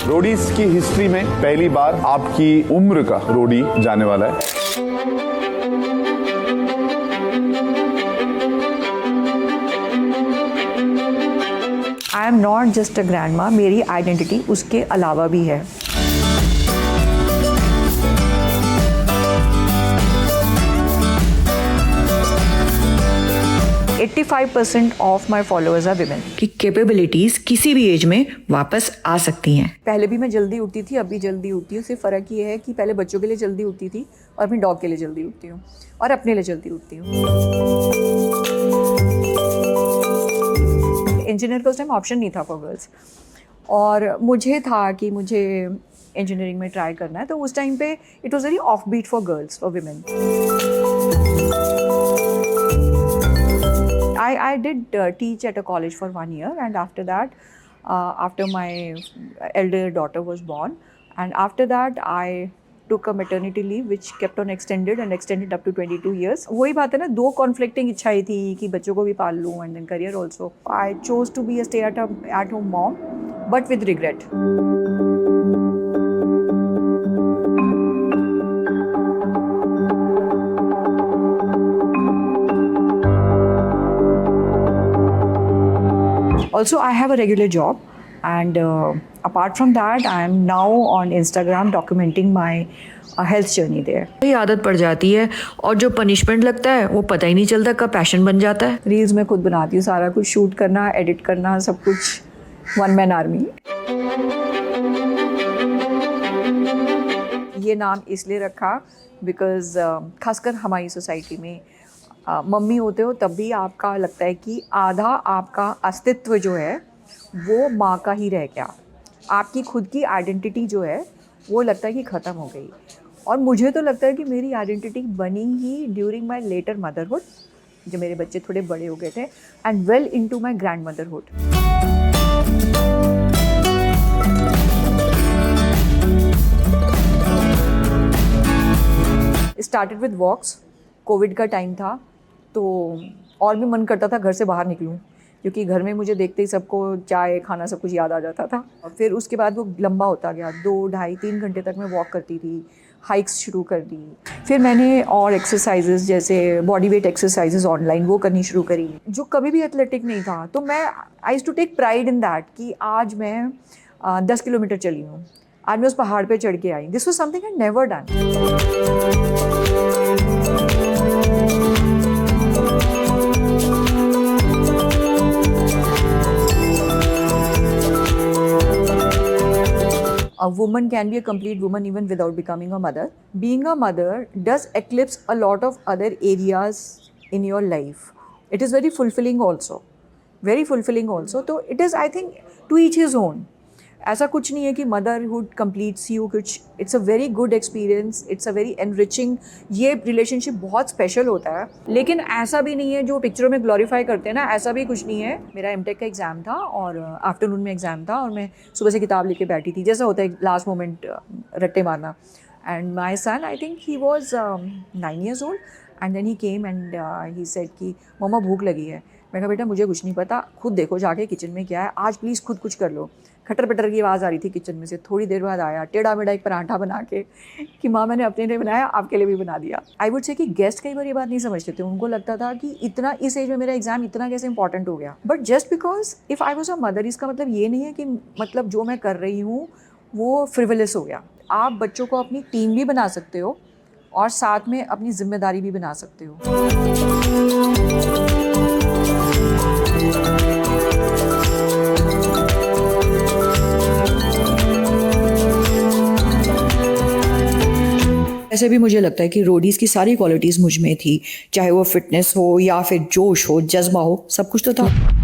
Roadies की history में पहली बार आपकी उम्र का रोडी जाने वाला है। I am not just a grandma, मेरी आइडेंटिटी उसके अलावा भी है। Eighty 85% of my followers are women. कि कैपेबिलिटीज किसी भी एज में वापस आ सकती हैं। पहले भी मैं जल्दी उठती थी, अब भी जल्दी उठती हूँ। सिर्फ फ़र्क ये है कि पहले बच्चों के लिए जल्दी उठती थी और अपनी डॉग के लिए जल्दी उठती हूँ और अपने लिए जल्दी उठती हूँ। इंजीनियर का उस टाइम ऑप्शन नहीं था फॉर गर्ल्स और मुझे था कि मुझे इंजीनियरिंग में ट्राई करना है, तो उस टाइम पे it was very off beat for girls, for women. I did teach at a college for 1 year, and after that, after my elder daughter was born, and after that I took a maternity leave which kept on extended up to 22 years. वही बात है ना, दो conflicting इच्छाएं थी कि बच्चों को भी पाल लूँ and then career also. I chose to be a stay-at-home mom, but with regret. Also, I have a regular job, and apart from that, I am now on Instagram documenting my health journey there. ये आदत पड़ जाती है और जो punishment लगता है वो पता ही नहीं चलता कब पैशन बन जाता है। रील्स मैं खुद बनाती हूँ, सारा कुछ शूट करना, एडिट करना, सब कुछ वन मैन आर्मी। ये नाम इसलिए रखा बिकॉज खासकर हमारी सोसाइटी में मम्मी होते हो तब भी आपका लगता है कि आधा आपका अस्तित्व जो है वो माँ का ही रह गया। आपकी खुद की आइडेंटिटी जो है वो लगता है कि ख़त्म हो गई। और मुझे तो लगता है कि मेरी आइडेंटिटी बनी ही ड्यूरिंग माई लेटर मदरहुड, जब मेरे बच्चे थोड़े बड़े हो गए थे, and well into my grand motherhood. Started with walks. Covid का टाइम था तो और भी मन करता था घर से बाहर निकलूं, क्योंकि घर में मुझे देखते ही सबको चाय खाना सब कुछ याद आ जाता था। और फिर उसके बाद वो लंबा होता गया, 2, ढाई, 3 घंटे तक मैं वॉक करती थी, हाइक्स शुरू कर दी। फिर मैंने और एक्सरसाइजेज जैसे बॉडी वेट एक्सरसाइजेज ऑनलाइन वो करनी शुरू करी, जो कभी भी एथलेटिक नहीं था। तो मैं I used to take pride in that कि आज मैं 10 किलोमीटर चली हूँ, आज मैं उस पहाड़ पे चढ़ के आई। This was something I never done. A woman can be a complete woman even without becoming a mother. Being a mother does eclipse a lot of other areas in your life. It is very fulfilling also. Very fulfilling also. So it is, I think, to each his own. ऐसा कुछ नहीं है कि motherhood completes you कुछ। It's a very good experience, it's a very enriching. ये relationship बहुत special होता है, लेकिन ऐसा भी नहीं है जो पिक्चरों में ग्लोरीफाई करते हैं ना, ऐसा भी कुछ नहीं है। मेरा एमटेक का एग्ज़ाम था और आफ्टरनून में एग्ज़ाम था और मैं सुबह से किताब लेके बैठी थी, जैसा होता है लास्ट मोमेंट रट्टे मारना। And my son, I think he was 9 years old, and then he came and he said कि मम्मा भूख लगी है। मैं कहा बेटा मुझे कुछ नहीं पता, खुद देखो जाके किचन में क्या है, आज प्लीज़ खुद कुछ कर लो। खटर पटर की आवाज़ आ रही थी किचन में से। थोड़ी देर बाद आया टेढ़ा मेढ़ा एक पराठा बना के कि माँ मैंने अपने लिए बनाया, आपके लिए भी बना दिया। आई वुड से कि गेस्ट कई बार ये बात नहीं समझते थे, उनको लगता था कि इतना इस एज में मेरा एग्जाम इतना कैसे इंपॉर्टेंट हो गया। But just because if I was a mother, इसका मतलब ये नहीं है कि मतलब जो मैं कर रही हूँ वो फ्रिवलेस हो गया। आप बच्चों को अपनी टीम भी बना सकते हो और साथ में अपनी जिम्मेदारी भी बना सकते हो। ऐसे भी मुझे लगता है कि रोडीज़ की सारी क्वालिटीज़ मुझ में थी, चाहे वो फिटनेस हो या फिर जोश हो, जज्बा हो, सब कुछ तो था।